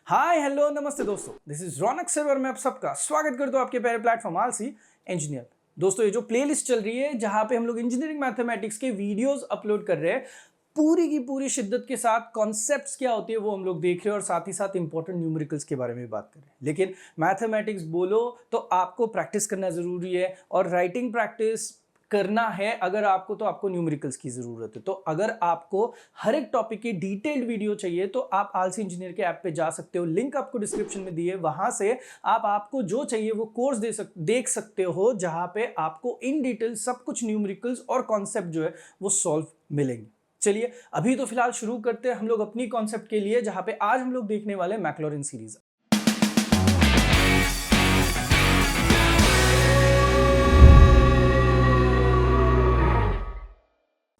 Hi hello नमस्ते दोस्तों, this is Raunak server में आप सबका स्वागत करता हूं आपके प्यारे प्लेटफॉर्म आलसी इंजीनियर। दोस्तों, ये जो प्लेलिस्ट चल रही है जहां पे हम लोग इंजीनियरिंग मैथमेटिक्स के वीडियोस अपलोड कर रहे हैं, पूरी की पूरी शिद्दत के साथ कॉन्सेप्ट्स क्या होती है वो हम लोग देख रहे हैं और साथ ही साथ इंपॉर्टेंट न्यूमेरिकल्स के बारे में भी बात कर रहे हैं। लेकिन मैथमेटिक्स बोलो तो आपको प्रैक्टिस करना जरूरी है और राइटिंग प्रैक्टिस करना है अगर आपको, तो आपको न्यूमेरिकल्स की जरूरत है। तो अगर आपको हर एक टॉपिक की डिटेल्ड वीडियो चाहिए तो आप आलसी इंजीनियर के ऐप पे जा सकते हो, लिंक आपको डिस्क्रिप्शन में दिए, वहां से आपको जो चाहिए वो कोर्स देख सकते हो, जहां पे आपको इन डिटेल सब कुछ न्यूमेरिकल्स और कॉन्सेप्ट जो है वो सॉल्व मिलेंगे। चलिए अभी तो फिलहाल शुरू करते हैं हम लोग अपनी कॉन्सेप्ट के लिए, जहां पे आज हम लोग देखने वाले मैक्लॉरिन सीरीज।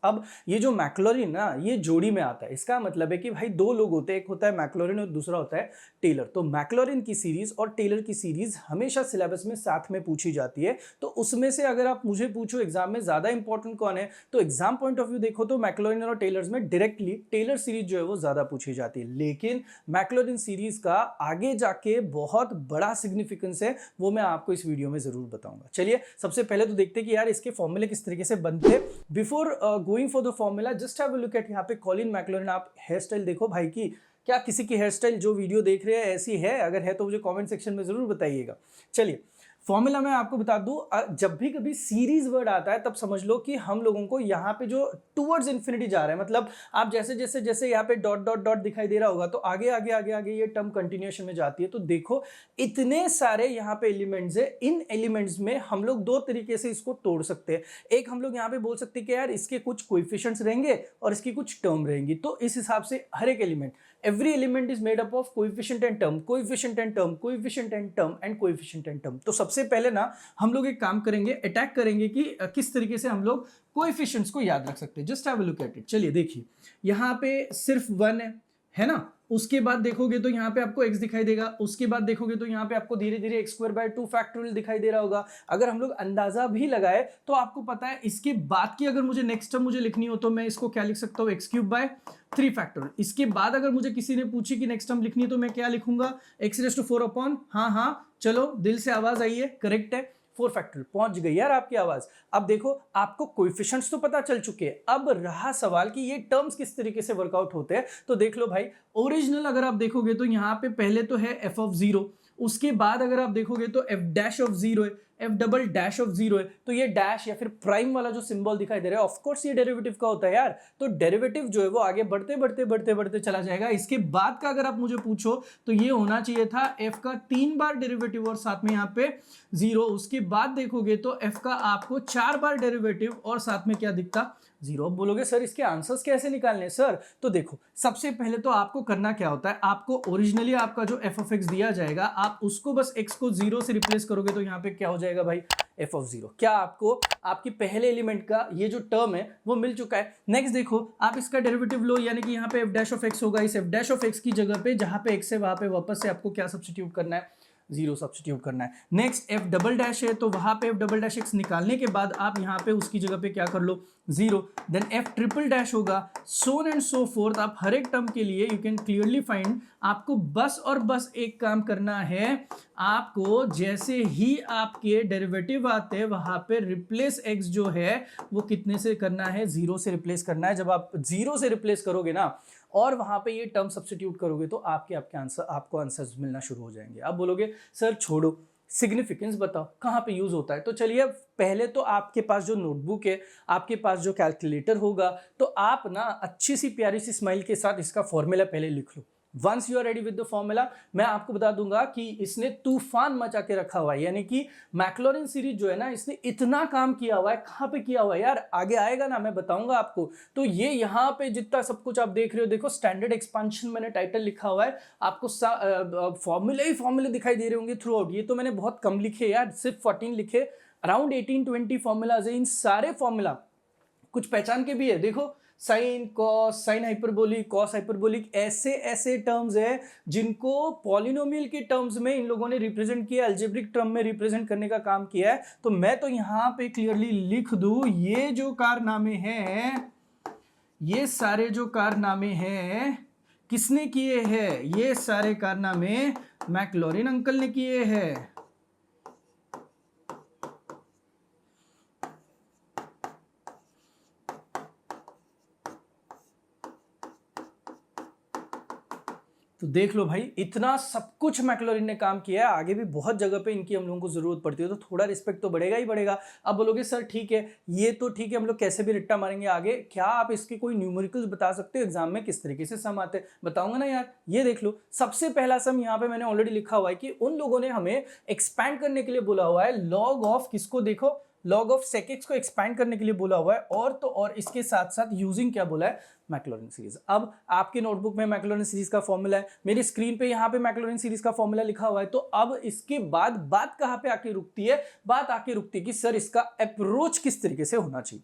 अब ये जो मैक्लॉरिन ना, ये जोड़ी में आता है। इसका मतलब है कि भाई दो लोग होते हैं, एक होता है मैक्लॉरिन और दूसरा होता है टेलर। तो मैक्लॉरिन की सीरीज और टेलर की सीरीज हमेशा सिलेबस में साथ में पूछी जाती है। तो उसमें से अगर आप मुझे पूछो एग्जाम में ज्यादा इंपॉर्टेंट कौन है, तो एग्जाम पॉइंट ऑफ व्यू देखो तो मैक्लॉरिन और टेलर्स में डायरेक्टली टेलर सीरीज जो है वो ज्यादा पूछी जाती है। लेकिन मैक्लॉरिन सीरीज का आगे जाके बहुत बड़ा सिग्निफिकेंस है, वो मैं आपको इस वीडियो में जरूर बताऊंगा। चलिए सबसे पहले तो देखते हैं कि यार इसके फॉर्मूले किस तरीके से बनते। Before going for the formula just have a look at यहाँ पे कॉलिन मैक्लॉरिन। आप हेयर स्टाइल देखो भाई की, क्या किसी की हेयर स्टाइल जो वीडियो देख रहे हैं ऐसी है? अगर है तो मुझे कमेंट सेक्शन में जरूर बताइएगा। चलिए फॉर्मूला मैं आपको बता दूं, जब भी कभी सीरीज वर्ड आता है तब समझ लो कि हम लोगों को यहाँ पे जो टूवर्ड्स इन्फिनिटी जा रहा है, मतलब आप जैसे जैसे जैसे यहाँ पे डॉट डॉट डॉट दिखाई दे रहा होगा तो आगे आगे आगे आगे ये टर्म कंटिन्यूएशन में जाती है। तो देखो इतने सारे यहाँ पे एलिमेंट्स है, इन एलिमेंट्स में हम लोग दो तरीके से इसको तोड़ सकते हैं। एक हम लोग यहाँ पे बोल सकते हैं कि यार इसके कुछ कोएफिशिएंट्स रहेंगे और इसकी कुछ टर्म रहेंगी। तो इस हिसाब से हर एक element, every element is made up of coefficient and term, coefficient and term, coefficient and term and coefficient and term। तो सबसे पहले ना हम लोग एक काम करेंगे, अटैक करेंगे कि किस तरीके से हम लोग कोएफिशिएंट्स को याद रख सकते हैं। Just have a look at it. चलिए देखिए यहाँ पे सिर्फ 1 है ना। उसके बाद देखोगे तो यहाँ पे आपको x दिखाई देगा, उसके बाद देखोगे तो यहाँ पे आपको धीरे धीरे x² 2 दिखाई दे रहा होगा। अगर हम लोग अंदाजा भी लगाए तो आपको पता है इसके बाद की अगर मुझे नेक्स्ट टर्म मुझे लिखनी हो तो मैं इसको क्या लिख सकता हूँ, x³ 3। इसके बाद अगर मुझे किसी ने पूछी कि नेक्स्ट टर्म लिखनी है तो मैं क्या लिखूंगा, x⁴ अपॉन, हाँ चलो दिल से आवाज आई है, करेक्ट है, 4 पहुंच गई यार आपकी आवाज। अब देखो आपको कोएफिशिएंट्स तो पता चल चुके हैं, अब रहा सवाल कि ये टर्म्स किस तरीके से वर्कआउट होते हैं। तो देख लो भाई, ओरिजिनल अगर आप देखोगे तो यहाँ पे पहले तो है f(0), उसके बाद अगर आप देखोगे तो f'(0) है, f'(0) है। तो ये डैश या फिर प्राइम वाला जो सिंबल दिखाई दे रहा है, ऑफ कोर्स ये डेरिवेटिव का होता है यार। तो डेरिवेटिव जो है वो आगे बढ़ते बढ़ते बढ़ते बढ़ते चला जाएगा। इसके बाद का अगर आप मुझे पूछो तो ये होना चाहिए था f का 3 बार डेरिवेटिव और साथ में यहाँ पे 0। उसके बाद देखोगे तो f का आपको 4 बार डेरिवेटिव और साथ में क्या दिखता, 0। अब बोलोगे सर इसके आंसर्स कैसे निकालने सर? तो देखो सबसे पहले तो आपको करना क्या होता है, आपको ओरिजिनली आपका जो f(x) दिया जाएगा, आप उसको बस x को 0 से रिप्लेस करोगे तो यहाँ पे क्या हो जाएगा भाई, f(0). क्या आपको आपकी पहले एलिमेंट का ये जो टर्म है वो मिल चुका है। नेक्स्ट देखो आप इसका डेरिवेटिव लो, यानी कि यहाँ पे f' होगा। इस f' की जगह पे जहां पे x है वहां पे वापस से आपको क्या सब्स्टिट्यूट करना है, 0 सब्स्टिट्यूट करना है। नेक्स्ट f" है तो वहां पे f"x निकालने के बाद आप यहाँ पे उसकी जगह पे क्या कर लो, 0। देन f" होगा, so on and so forth। आप हर एक टर्म के लिए यू कैन क्लियरली फाइंड, आपको बस और बस एक काम करना है, आपको जैसे ही आपके डेरिवेटिव आते हैं वहां पे रिप्लेस x जो है वो कितने से करना है, 0 से रिप्लेस करना है। जब आप 0 से रिप्लेस करोगे ना और वहां पे ये टर्म सब्स्टिट्यूट करोगे तो आपको आंसर्स मिलना शुरू हो जाएंगे। अब बोलोगे सर छोड़ो, सिग्निफिकेंस बताओ कहाँ पे यूज होता है। तो चलिए पहले तो आपके पास जो नोटबुक है, आपके पास जो कैलकुलेटर होगा, तो आप ना अच्छी सी प्यारी सी स्माइल के साथ इसका फॉर्मूला पहले लिख लो। Once you are ready with the formula, मैं आपको बता दूंगा कि इसने तूफान मचा के रखा हुआ है। यानी कि मैक्लॉरिन सीरीज जो है ना, इसने इतना काम किया हुआ है। कहाँ पे किया हुआ है यार, आगे आएगा ना, मैं बताऊंगा आपको। तो ये यहाँ पे जितना सब कुछ आप देख रहे हो, देखो स्टैंडर्ड एक्सपांशन मैंने टाइटल लिखा हुआ है, आपको फॉर्मूले ही फॉर्मूले दिखाई दे रहे होंगे थ्रू आउट। ये तो मैंने बहुत कम लिखे यार, सिर्फ 14 लिखे। अराउंड 18-20 फॉर्मूलाज है। इन सारे फॉर्मूला कुछ पहचान के भी है, देखो sine, cos, sine hyperbolic, cos hyperbolic, ऐसे ऐसे टर्म्स है जिनको पॉलिनोमियल के टर्म्स में इन लोगों ने रिप्रेजेंट किया, अलजेब्रिक टर्म में रिप्रेजेंट करने का काम किया है। तो मैं तो यहाँ पे क्लियरली लिख दूं, ये जो कारनामे हैं, ये सारे जो कारनामे हैं किसने किए हैं? ये सारे कारनामे मैक्लॉरिन अंकल ने किए हैं। तो देख लो भाई, इतना सब कुछ मैक्लॉरिन ने काम किया है। आगे भी बहुत जगह पे इनकी हम लोगों को जरूरत पड़ती है, तो थोड़ा रिस्पेक्ट तो बढ़ेगा ही बढ़ेगा। अब बोलोगे सर ठीक है, ये तो ठीक है, हम लोग कैसे भी रट्टा मारेंगे आगे, क्या आप इसके कोई न्यूमेरिकल्स बता सकते हो एग्जाम में किस तरीके से सम आते हैं? बताऊंगा ना यार। ये देख लो, सबसे पहला सम यहाँ पे मैंने ऑलरेडी लिखा हुआ है कि उन लोगों ने हमें एक्सपैंड करने के लिए बोला हुआ है लॉग ऑफ किसको, देखो लॉग ऑफ sec x को एक्सपैंड करने के लिए बोला हुआ है, और तो और इसके साथ साथ यूजिंग क्या बोला है, मैक्लॉरिन सीरीज। अब आपके नोटबुक में मैक्लॉरिन सीरीज का फॉर्मूला है, मेरी स्क्रीन पे यहाँ पे मैक्लॉरिन सीरीज का फॉर्मूला लिखा हुआ है। तो अब इसके बाद बात कहाँ पे आके रुकती है? बात आके रुकती है कि सर इसका अप्रोच किस तरीके से होना चाहिए।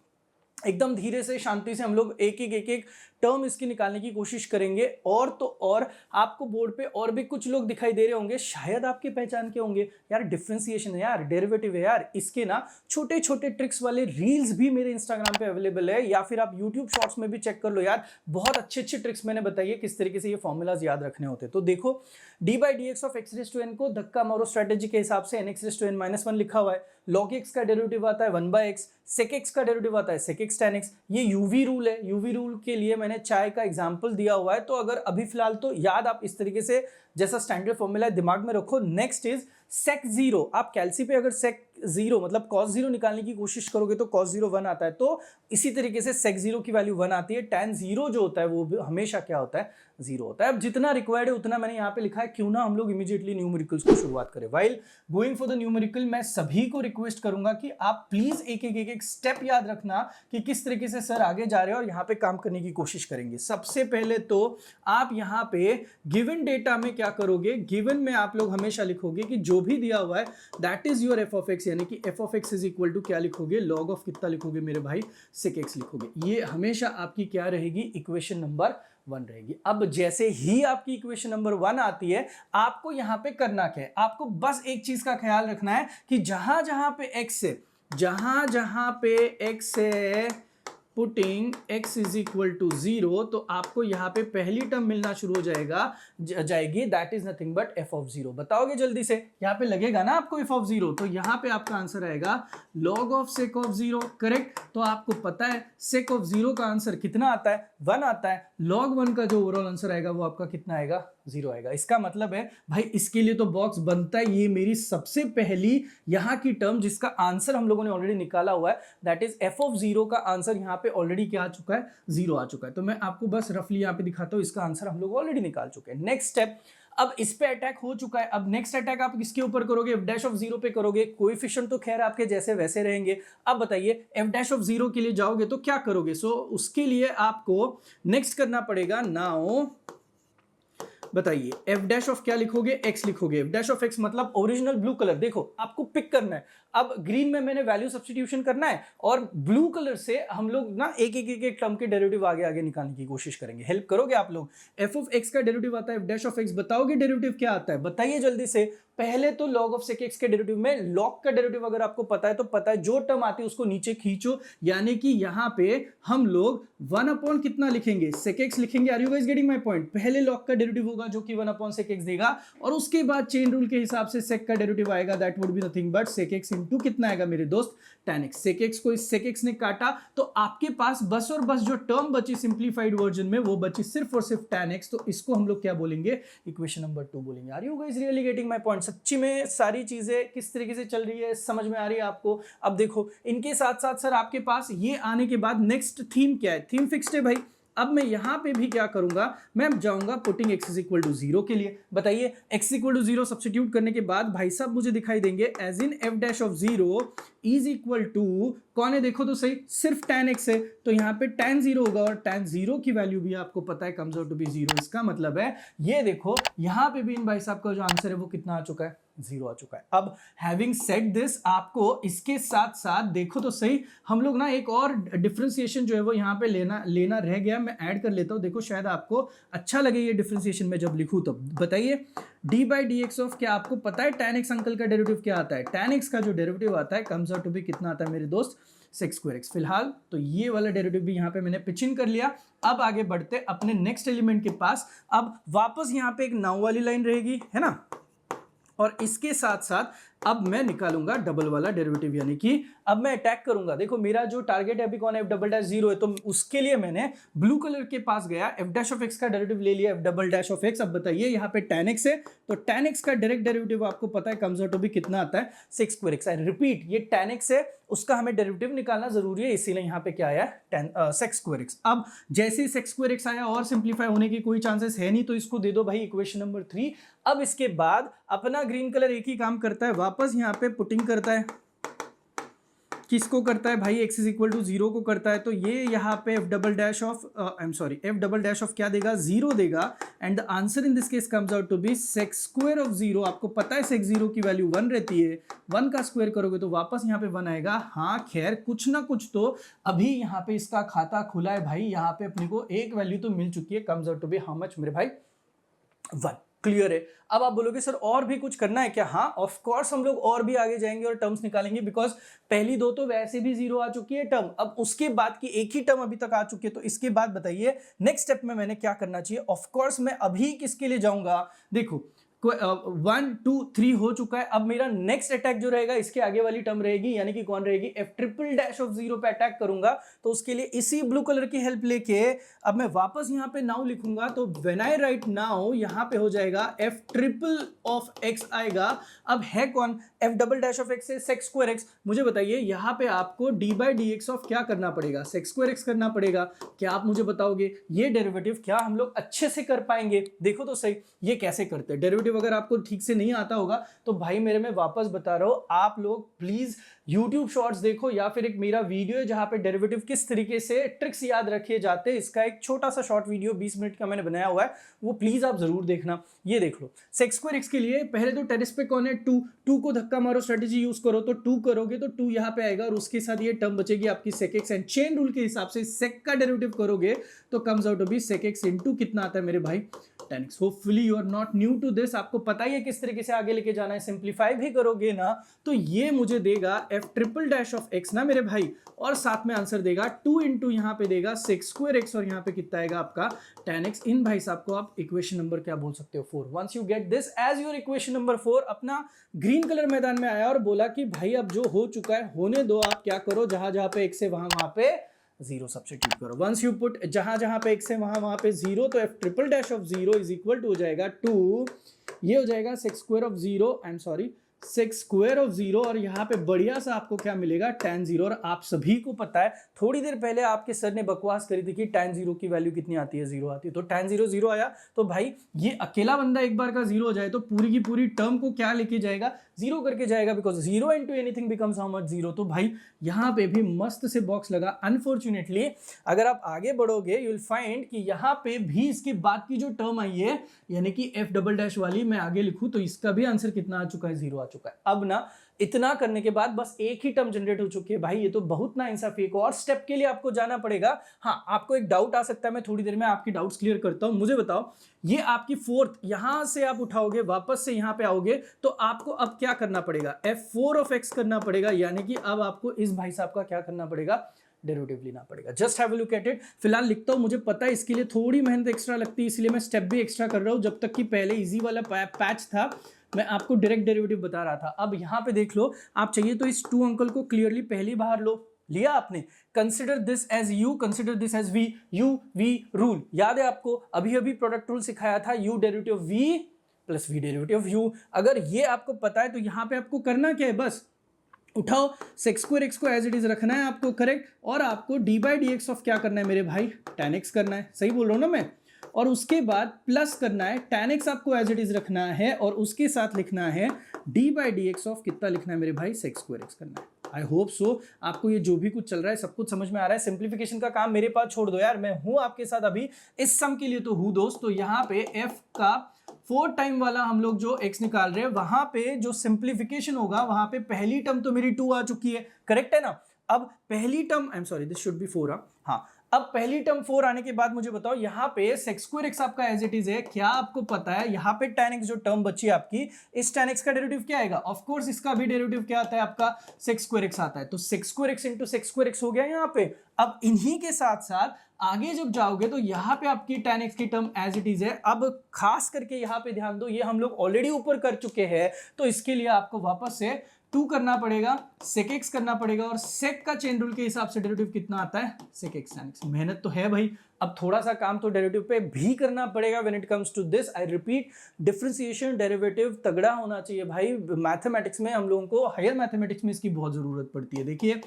एकदम धीरे से शांति से हम लोग एक एक टर्म इसकी निकालने की कोशिश करेंगे, और तो और आपको बोर्ड पे और भी कुछ लोग दिखाई दे रहे होंगे, शायद आपके पहचान के होंगे। यार डिफरेंशिएशन है यार, डेरिवेटिव है यार, इसके ना छोटे छोटे ट्रिक्स वाले रील्स भी मेरे इंस्टाग्राम पे अवेलेबल है, या फिर आप यूट्यूब शॉर्ट्स में भी चेक कर लो यार। बहुत अच्छे अच्छे ट्रिक्स मैंने बताई है किस तरीके से ये फॉर्मूलाज याद रखने होते हैं। तो देखो d/dx ऑफ x⁻n को धक्का मारो स्ट्रेटेजी के हिसाब से nx⁻n-1 लिखा हुआ है। log x का डेरिवेटिव आता है 1/x, sec x का डेरिवेटिव आता है sec x tan x। ये यूवी रूल है, यूवी रूल के लिए मैंने चाय का एग्जांपल दिया हुआ है, तो अगर अभी फिलहाल तो याद आप इस तरीके से जैसा स्टैंडर्ड फॉर्मूला है दिमाग में रखो। Next is sec 0। आप कैल्सी पे अगर sec 0 मतलब cos 0 निकालने की कोशिश करोगे तो cos 0 1 आता है, तो इसी तरीके से sec 0 की वैल्यू 1 आती है। tan 0 जो होता है वो भी हमेशा क्या होता है, 0 होता है। अब जितना रिक्वायर्ड है उतना मैंने यहाँ पे लिखा है, क्यों ना हम लोग इमीडिएटली न्यूमेरिकल्स को शुरुआत करें। While going for the numerical, मैं सभी को रिक्वेस्ट करूंगा कि आप प्लीज एक स्टेप याद रखना कि किस तरीके से सर आगे जा रहे हैं और यहाँ पे काम करने की कोशिश करेंगे। सबसे पहले तो आप यहाँ पे गिवन डेटा में क्या करोगे, गिवन में आप लोग हमेशा लिखोगे कि जो भी दिया हुआ है that is your f of x, यानी कि f of x is equal to क्या लिखोगे, लॉग ऑफ कितना लिखोगे मेरे भाई, सेक एक्स लिखोगे। ये हमेशा आपकी क्या रहेगी, इक्वेशन नंबर 1 रहेगी। अब जैसे ही आपकी इक्वेशन नंबर 1 आती है, आपको यहां पे करना क्या है, आपको बस एक चीज का ख्याल रखना है कि जहां जहां पे x है, जहां जहां पे x है, putting x is equal to 0, तो आपको यहाँ पे पहली टर्म मिलना शुरू हो जाएगी, that is nothing but f of 0। बताओगे जल्दी से, यहाँ पे लगेगा ना आपको f ऑफ 0, तो यहाँ पे आपका आंसर आएगा log of sec of 0, correct. तो आपको पता है sec ऑफ 0 का आंसर कितना आता है, 1 आता है। log 1 का जो ओवरऑल आंसर आएगा वो आपका कितना आएगा, 0 आएगा। इसका मतलब है भाई इसके लिए तो बॉक्स बनता है। ये मेरी सबसे पहली यहाँ की टर्म जिसका आंसर हम लोगों ने ऑलरेडी निकाला हुआ है, दैट इज f ऑफ 0 का आंसर यहाँ पे ऑलरेडी क्या आ चुका है, 0 आ चुका है। तो मैं आपको बस रफली यहाँ पे दिखाता हूँ, इसका आंसर हम लोग ऑलरेडी निकाल चुके हैं। नेक्स्ट स्टेप, अब इस पे अटैक हो चुका है, अब नेक्स्ट अटैक आप किसके ऊपर करोगे, f डैश ऑफ 0 पे करोगे। कोएफिशिएंट तो खैर आपके जैसे वैसे रहेंगे। अब बताइए f डैश ऑफ 0 के लिए जाओगे तो क्या करोगे, सो उसके लिए आपको नेक्स्ट करना पड़ेगा। नाउ बताइए f डैश ऑफ क्या लिखोगे, x लिखोगे। f डैश ऑफ x मतलब ओरिजिनल ब्लू कलर, देखो आपको पिक करना है। अब ग्रीन में मैंने वैल्यू सब्स्टिट्यूशन करना है, और ब्लू कलर से हम लोग ना एक टर्म के डेरिवेटिव आगे आगे निकालने की कोशिश करेंगे। हेल्प करोगे आप लोग। f ऑफ x का डेरिवेटिव आता है f डैश ऑफ x, बताओगे डेरिवेटिव क्या आता है, बताइए जल्दी से। पहले तो log ऑफ sec x के डेरिवेटिव में log का डेरिवेटिव अगर आपको पता है तो पता है, जो टर्म आती है उसको नीचे खींचो, यानी कि यहाँ पे हम लोग 1 अपॉन कितना लिखेंगे, sec x लिखेंगे। Are you guys getting my point. पहले log का डेरिवेटिव होगा जो कि 1 अपॉन sec x देगा, और उसके बाद चेन रूल के हिसाब से sec का डेरिवेटिव आएगा, that would be nothing but sec x into कितना आएगा मेरे दोस्त, tan x। sec x को इस sec x ने काटा तो आपके पास बस और बस जो टर्म बची सिंप्लीफाइड वर्जन में वो बची सिर्फ और सिर्फ tan x, तो इसको हम लोग क्या बोलेंगे, इक्वेशन नंबर 2 बोलेंगे। Are you guys really getting my point. सच्ची में सारी चीजें किस तरीके से चल रही है, समझ में आ रही है आपको। अब देखो इनके साथ साथ सर आपके पास ये आने के बाद नेक्स्ट थीम क्या है, थीम फिक्स्ड है भाई। अब मैं यहां पे भी क्या करूंगा, मैं जाऊंगा putting x is equal to 0 के लिए। बताइए x इक्वल टू 0 सब्स्टिट्यूट करने के बाद भाई साहब मुझे दिखाई देंगे as in f dash of 0 is equal to कौन है, देखो तो सही, सिर्फ tan x है, तो यहाँ पे tan 0 होगा, और tan 0 की वैल्यू भी आपको पता है कम्स आउट टू बी 0। इसका मतलब है ये देखो यहाँ पे भी इन भाई साहब का जो आंसर है वो कितना आ चुका है, 0 आ चुका है। अब हैविंग सेड दिस, आपको इसके साथ साथ देखो तो सही, हम लोग ना एक और डिफरेंशिएशन जो है वो यहाँ पे लेना रह गया, मैं ऐड कर लेता हूँ। देखो शायद आपको अच्छा लगे ये डिफरेंशिएशन में जब लिखूँ तब। बताइए d/dx ऑफ, क्या आपको पता है tan x अंकल का डेरिवेटिव क्या आता है, tan x का जो डेरिवेटिव आता है कम्स आउट टू बी कितना आता है मेरे दोस्त, सेक स्क्वायर एक्स। फिलहाल तो ये वाला डेरिवेटिव भी यहाँ पे मैंने पिच इन कर लिया। अब आगे बढ़ते अपने नेक्स्ट एलिमेंट के पास। अब वापस यहाँ पे एक नाउ वाली लाइन रहेगी, है ना, और इसके साथ साथ अब मैं निकालूंगा डबल वाला डेरिवेटिव, यानी कि अब मैं अटैक करूंगा। देखो मेरा जो टारगेट है अभी कौन है, एफ डबल डैश 0 है, तो उसके लिए मैंने ब्लू कलर के पास गया, एफ डैश ऑफ एक्स का डेरिवेटिव ले लिया, F double dash of x. अब बताइए यहाँ पे tan x है, तो tan x का डायरेक्ट डेरिवेटिव आपको पता है कम्स आउट टू बी कितना आता है, sec square x. I repeat, ये tan x है, उसका हमें डेरिवेटिव निकालना जरूरी है, इसीलिए यहाँ पे क्या आया, सेक स्क्वायर एक्स। अब जैसे ही सेक स्क्वायर एक्स आया और सिंप्लीफाई होने की कोई चांसेस है नहीं, तो इसको दे दो भाई इक्वेशन नंबर 3। अब इसके बाद अपना ग्रीन कलर एक ही काम करता है, वापस यहाँ पे पुटिंग करता है, किसको करता है भाई, x इज इक्वल टू 0 को करता है। तो ये यहाँ पे f double dash of f double dash of क्या देगा, 0 देगा, and the answer in this case comes out to be sec square of 0। आपको पता है सेक 0 की वैल्यू 1 रहती है, 1 का स्क्वायर करोगे तो वापस यहाँ पे 1 आएगा। हाँ खैर कुछ ना कुछ तो अभी यहाँ पे इसका खाता खुला है भाई, यहाँ पे अपने को एक वैल्यू तो मिल चुकी है, comes out to be how much मेरे भाई, 1। क्लियर है। अब आप बोलोगे सर और भी कुछ करना है क्या, हाँ ऑफ कोर्स हम लोग और भी आगे जाएंगे और टर्म्स निकालेंगे, बिकॉज पहली दो तो वैसे भी 0 आ चुकी है टर्म, अब उसके बाद की एक ही टर्म अभी तक आ चुकी है। तो इसके बाद बताइए नेक्स्ट स्टेप में मैंने क्या करना चाहिए। ऑफ कोर्स मैं अभी किसके लिए जाऊंगा, देखो 1 2 3 हो चुका है। अब मेरा नेक्स्ट अटैक जो रहेगा इसके आगे वाली टर्म रहेगी, यानी कि कौन रहेगी, एफ ट्रिपल डैश ऑफ 0 पे अटैक करूंगा। तो उसके लिए इसी ब्लू कलर की हेल्प लेके अब मैं वापस यहाँ पे नाउ लिखूंगा, तो व्हेन आई राइट नाउ यहाँ पे हो जाएगा एफ ट्रिपल ऑफ एक्स आएगा। अब है कौन, F double dash of x से सेक स्क्वायर एक्स। मुझे बताइए यहाँ पे आपको D by D x of क्या करना पड़ेगा, सेक स्क्वायर एक्स करना पड़ेगा। क्या आप मुझे बताओगे ये डेरिवेटिव क्या हम लोग अच्छे से कर पाएंगे, देखो तो सही ये कैसे करते हैं। डेरिवेटिव अगर आपको ठीक से नहीं आता होगा तो भाई मेरे में वापस बता रहा हूं, आप लोग प्लीज YouTube शॉर्ट्स देखो, या फिर एक मेरा वीडियो है जहां पे डेरिवेटिव किस तरीके से ट्रिक्स याद रखे जाते हैं, इसका एक छोटा सा शॉर्ट वीडियो 20 मिनट का मैंने बनाया हुआ है, वो प्लीज आप जरूर देखना। ये देख लो सेक स्क्वायर एक्स के लिए पहले तो टेरेस पे कौन है, 2 को धक्का मारो, स्ट्रेटेजी यूज करो, तो 2 करोगे तो 2 यहाँ पे आएगा, और उसके साथ ये टर्म बचेगी आपकी sec x, and chain rule के हिसाब से सेक का डेरिवेटिव करोगे तो comes out to be sec x into कितना आता है मेरे भाई, tan x। Hopefully you are not new to this, आपको पता ही है किस तरीके से आगे लेके जाना है। सिंप्लीफाई भी करोगे ना तो ये मुझे देगा F triple dash of x ना मेरे भाई, और साथ में आंसर देगा 2 इंटू यहाँ पे देगा सेक स्क्वायर एक्स, और यहाँ पे कितना आएगा आपका tan x। इन भाई साहब को आप इक्वेशन नंबर क्या बोल सकते हो, 4। Once you get this as your equation number 4, अपना ग्रीन कलर मैदान में आया और बोला कि भाई अब जो हो चुका है होने दो, आप क्या करो जहां जहां पे x है वहां पे 0 सब्स्टिट्यूट करो। वंस यू पुट जहां जहां पे x है वहां पे 0, तो F triple dash of 0 is equal to हो जाएगा 2, ये हो जाएगा sec square of 0, I am sorry sec square of 0, और यहाँ पे बढ़िया सा आपको क्या मिलेगा, tan 0। और आप सभी को पता है थोड़ी देर पहले आपके सर ने बकवास करी थी कि tan 0 की वैल्यू कितनी आती है, 0 आती है, तो tan 0 0 आया। तो भाई ये अकेला बंदा एक बार का 0 हो जाए तो पूरी की पूरी टर्म को क्या लेके जाएगा, 0 करके जाएगा, because 0 into anything becomes how much, 0। तो भाई यहाँ पे भी मस्त से बॉक्स लगा। अनफॉर्चुनेटली अगर आप आगे बढ़ोगे यू विल फाइंड कि यहाँ पे भी इसके बाद की जो टर्म आई है, यानी कि एफ डबल डैश वाली, मैं आगे लिखूं तो इसका भी आंसर कितना आ चुका है, 0 आ चुका है। अब ना इतना करने के बाद बस एक ही टर्म जनरेट हो चुकी है भाई, ये तो बहुत ना इंसाफी है। और स्टेप के लिए आपको जाना पड़ेगा। हाँ आपको एक डाउट आ सकता है, मैं थोड़ी देर में आपकी डाउट्स क्लियर करता हूं। मुझे बताओ ये आपकी 4th, यहां से आप उठाओगे वापस से यहां पे आओगे तो आपको अब क्या करना पड़ेगा, f4 ऑफ x करना पड़ेगा, यानी कि अब आपको इस भाई साहब का क्या करना पड़ेगा, डेरिवेटिव लेना पड़ेगा। Just have a look at it. फिलहाल लिखता हूं, मुझे पता है इसके लिए थोड़ी मेहनत एक्स्ट्रा लगती है, इसलिए मैं स्टेप भी एक्स्ट्रा कर रहा हूं, जब तक कि पहले इजी वाला पैच था मैं आपको डायरेक्ट डेरिवेटिव बता रहा था। अब यहां पे देख लो, आप चाहिए तो इस 2 अंकल को क्लियरली पहली बाहर लो, लिया आपने, consider this as u, consider this as v, u v rule याद है आपको, अभी अभी प्रोडक्ट रूल सिखाया था, u derivative v plus v derivative u. अगर ये आपको पता है तो यहां पे आपको करना क्या है, बस उठाओ सेक स्क्वायर एक्स को एज इट इज रखना है आपको, करेक्ट, और आपको D by D x of क्या करना है मेरे भाई, tan x करना है, सही बोल रहा हूं ना मैं, और उसके बाद प्लस करना है tan x आपको एज इट इज रखना है, और उसके साथ लिखना है D by D x of कितना लिखना है मेरे भाई, सेक स्क्वायर एक्स करना है। आई होप सो आपको ये जो भी कुछ चल रहा है सब कुछ समझ में आ रहा है। सिंप्लीफिकेशन का काम मेरे पास छोड़ दो यार, मैं हूं आपके साथ अभी इस सम के लिए तो हूं दोस्त। तो यहाँ पे f का 4 टाइम वाला हम लोग जो x निकाल रहे हैं, वहां पे जो सिंप्लीफिकेशन होगा वहां पे पहली टर्म तो मेरी 2 आ चुकी है, करेक्ट है ना। अब पहली term, I am sorry this should be 4, हाँ अब पहली टर्म 4 आने के बाद मुझे बताओ यहाँ पे sec स्क्वायर x आपका एज इट इज है, क्या आपको पता है यहाँ पे tan x जो टर्म बची आपकी, इस tan x का डेरिवेटिव क्या आएगा? ऑफ कोर्स इसका भी डेरिवेटिव क्या आता है आपका, sec स्क्वायर x आता है, तो sec square x into sec square x हो गया यहाँ पे। अब इन्हीं के साथ साथ आगे जब जाओगे तो यहाँ पे आपकी tan x की टर्म एज इट इज है। अब खास करके यहाँ पे ध्यान दो, ये हम लोग ऑलरेडी ऊपर कर चुके हैं, तो इसके लिए आपको वापस से 2 करना पड़ेगा, sec x करना पड़ेगा, और sec का चेन रूल के हिसाब से डेरिवेटिव कितना आता है, sec x tan x। मेहनत तो है भाई, अब थोड़ा सा काम तो डेरिवेटिव पे भी करना पड़ेगा when it comes to this. I repeat, differentiation derivative तगड़ा होना चाहिए भाई। मैथमेटिक्स में हम लोगों को, हायर मैथमेटिक्स में इसकी बहुत जरूरत पड़ती है। देखिए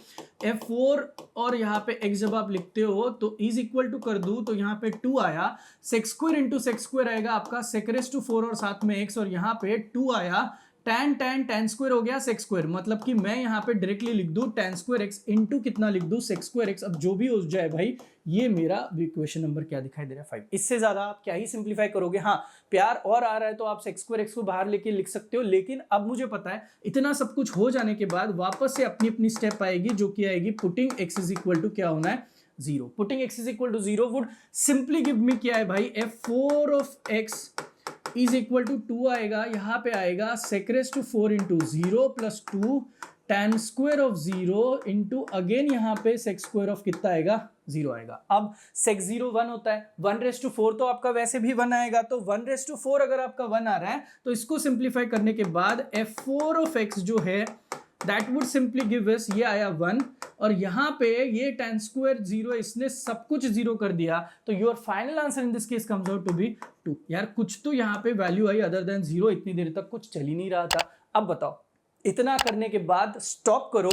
f4 और यहाँ पे x जब आप लिखते हो तो इज इक्वल टू कर दूं तो यहाँ पे 2 आया, sec square into sec square आएगा आपका sec रेज़ टू 4 और साथ में x, और यहाँ पे 2 आया, tan स्क्वायर हो गया sec स्क्वायर, मतलब कि मैं यहाँ पे डायरेक्टली लिख दूं tan स्क्वायर x इंटू कितना लिख दूं sec स्क्वायर x। अब जो भी हो जाए भाई, ये मेरा इक्वेशन नंबर क्या दिखाई दे रहा है 5। इससे ज्यादा आप क्या ही सिंप्लीफाई करोगे। हाँ, प्यार और आ रहा है तो आप sec स्क्वायर x को बाहर लेके लिख सकते हो, लेकिन अब मुझे पता है इतना सब कुछ हो जाने के बाद वापस से अपनी अपनी स्टेप आएगी, जो कि आएगी putting x is equal to क्या होना है, 0। Putting x is equal to 0 would simply give me क्या है भाई, f4 of x is equal to 2 आएगा, यहाँ पे आएगा sec raise to 4 into 0 plus 2 tan square of 0 into again यहाँ पे sec स्क्वायर ऑफ कितना आएगा, 0 आएगा। अब sec 0 1 होता है, 1 रेज़ टू 4 तो आपका वैसे भी 1 आएगा, तो 1 रेज़ टू 4 अगर आपका 1 आ रहा है तो इसको सिंप्लीफाई करने के बाद f4 ऑफ x जो है that would simply give us, ये आया 1, और यहाँ पे ये tan स्क्वायर 0, इसने सब कुछ 0 कर दिया, तो your final answer in this case comes out to be 2। यार कुछ तो यहाँ पे वैल्यू आई अदर देन 0, इतनी देर तक कुछ चल ही नहीं रहा था। अब बताओ, इतना करने के बाद स्टॉप करो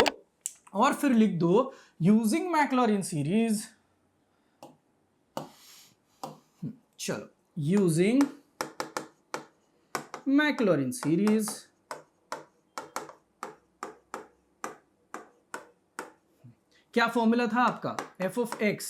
और फिर लिख दो यूजिंग मैक्लॉरिन सीरीज, चलो यूजिंग मैक्लॉरिन सीरीज क्या फॉर्मूला था आपका, f of x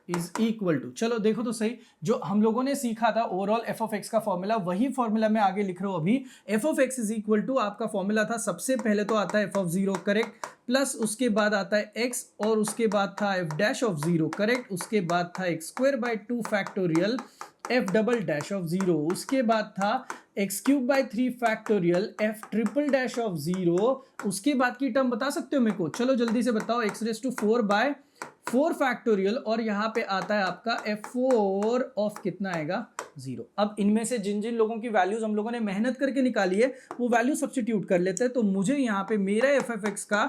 is equal to, चलो देखो तो सही, जो हम लोगों ने सीखा था ओवरऑल f ऑफ x का फॉर्मूला, वही फॉर्मूला मैं आगे लिख रहा हूं अभी। f of x is equal to आपका फॉर्मूला था, सबसे पहले तो आता है f ऑफ 0 करेक्ट, प्लस उसके बाद आता है x, और उसके बाद था f डैश ऑफ 0 करेक्ट, उसके बाद था x square by 2 factorial f double dash of 0, उसके बाद था x cube by 3 factorial f triple dash of 0, उसके बाद की टर्म बता सकते हो मेरे को, चलो जल्दी से बताओ, x raise to 4 by 4 factorial, और यहाँ पे आता है आपका f4 ऑफ कितना आएगा, 0। अब इनमें से जिन जिन लोगों की वैल्यूज हम लोगों ने मेहनत करके निकाली है वो वैल्यू सब्स्टिट्यूट कर लेते हैं, तो मुझे यहाँ पे मेरा f ऑफ x का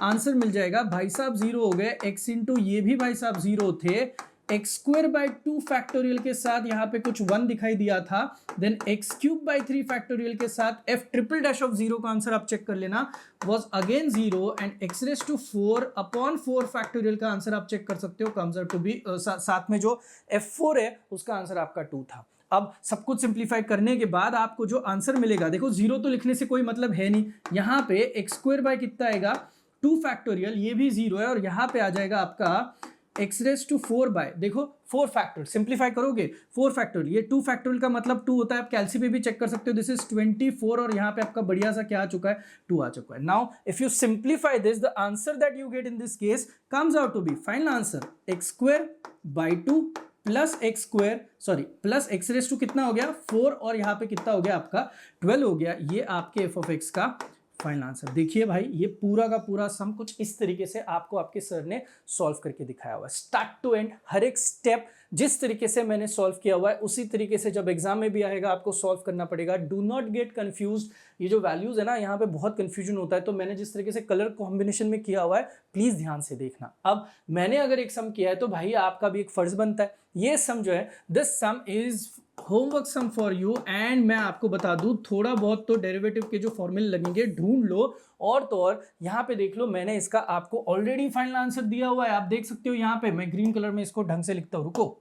आंसर मिल जाएगा भाई साहब 0 हो गए, x इंटू ये भी भाई साहब 0 थे, x स्क्वायर बाय 2 फैक्टोरियल के साथ यहाँ पे कुछ 1 दिखाई दिया था, then x cube by 3 factorial के साथ f ट्रिपल डैश ऑफ 0 का आंसर आप चेक कर लेना was again 0, and x raise to 4 upon 4 factorial का आंसर आप चेक कर सकते हो, कम्स आउट टू बी साथ में जो f4 है उसका आंसर आपका 2 था। अब सब कुछ सिंप्लीफाई करने के बाद आपको जो आंसर मिलेगा, देखो 0 तो लिखने से कोई मतलब है नहीं, यहाँ पे x स्क्वायर बाय कितना आएगा 2 फैक्टोरियल, ये भी 0 है, और यहाँ पे आ जाएगा आपका x रेज़ टू 4 बाय, देखो 4 फैक्टोरियल, सिंप्लीफाई करोगे 4 फैक्टोरियल, ये 2 फैक्टोरियल का मतलब 2 होता है, आप कैलसी पे भी चेक कर सकते हो, दिस इज 24, और यहाँ पे आपका बढ़िया सा क्या आ चुका है, 2 आ चुका है। Now if you simplify this, the answer that you get in this case comes out to be final answer x square by 2 plus x square, sorry plus x raise to कितना हो गया 4, और यहाँ पे कितना हो गया आपका 12 हो गया, ये आपके f ऑफ x का फाइनल आंसर। देखिए भाई, ये पूरा का पूरा सम कुछ इस तरीके से आपको आपके सर ने सॉल्व करके दिखाया हुआ है, स्टार्ट टू एंड, हर एक स्टेप जिस तरीके से मैंने सॉल्व किया हुआ है उसी तरीके से जब एग्जाम में भी आएगा आपको सॉल्व करना पड़ेगा। डू नॉट गेट कंफ्यूज्ड, ये जो वैल्यूज है ना यहाँ पे बहुत कंफ्यूजन होता है, तो मैंने जिस तरीके से कलर कॉम्बिनेशन में किया हुआ है प्लीज ध्यान से देखना। अब मैंने अगर एक सम किया है तो भाई आपका भी एक फर्ज बनता है, ये सम जो है this sum is homework sum for you, and मैं आपको बता दूं थोड़ा बहुत तो डेरिवेटिव के जो फॉर्मूले लगेंगे ढूंढ लो, और तो और यहाँ पे देख लो मैंने इसका आपको ऑलरेडी फाइनल आंसर दिया हुआ है, आप देख सकते हो यहाँ पे, मैं ग्रीन कलर में इसको ढंग से लिखता हूँ, रुको,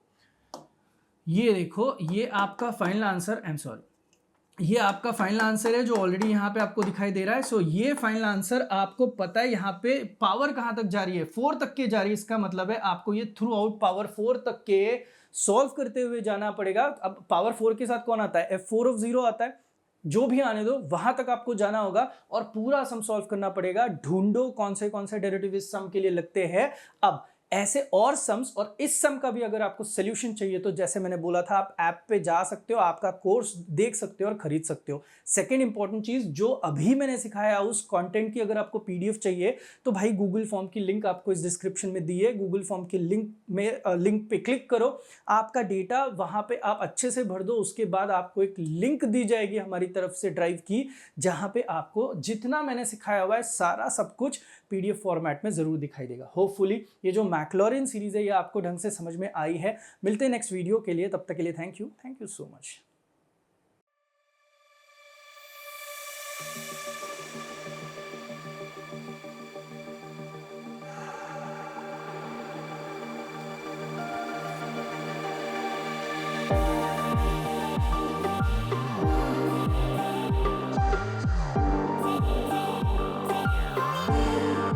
ये देखो ये आपका final answer, I am sorry, ये आपका फाइनल आंसर है जो ऑलरेडी यहाँ पे आपको दिखाई दे रहा है। सो ये फाइनल आंसर आपको पता है यहाँ पे पावर कहाँ तक जा रही है, 4 तक के जा रही है, इसका मतलब है आपको ये थ्रू आउट पावर 4 तक के सॉल्व करते हुए जाना पड़ेगा। अब पावर 4 के साथ कौन आता है, f4 ऑफ 0 आता है, जो भी आने दो वहां तक आपको जाना होगा और पूरा सम सॉल्व करना पड़ेगा। ढूंढो कौन से डेरिवेटिव इस सम के लिए लगते हैं। अब ऐसे और सम्स और इस सम का भी अगर आपको सॉल्यूशन चाहिए तो जैसे मैंने बोला था, आप ऐप पे जा सकते हो, आपका कोर्स देख सकते हो और खरीद सकते हो। सेकंड इंपॉर्टेंट चीज, जो अभी मैंने सिखाया उस कंटेंट की अगर आपको पीडीएफ चाहिए तो भाई गूगल फॉर्म की लिंक आपको इस डिस्क्रिप्शन में दी है, गूगल फॉर्म की लिंक पे क्लिक करो, आपका डेटा वहां पे आप अच्छे से भर दो, उसके बाद आपको एक लिंक दी जाएगी हमारी तरफ से ड्राइव की, जहां पे आपको जितना मैंने सिखाया हुआ है सारा सब कुछ पीडीएफ फॉर्मेट में जरूर दिखाई देगा। होपफुली ये जो मैक्लॉरिन सीरीज है ये आपको ढंग से समझ में आई है। मिलते हैं नेक्स्ट वीडियो के लिए, तब तक के लिए थैंक यू सो मच।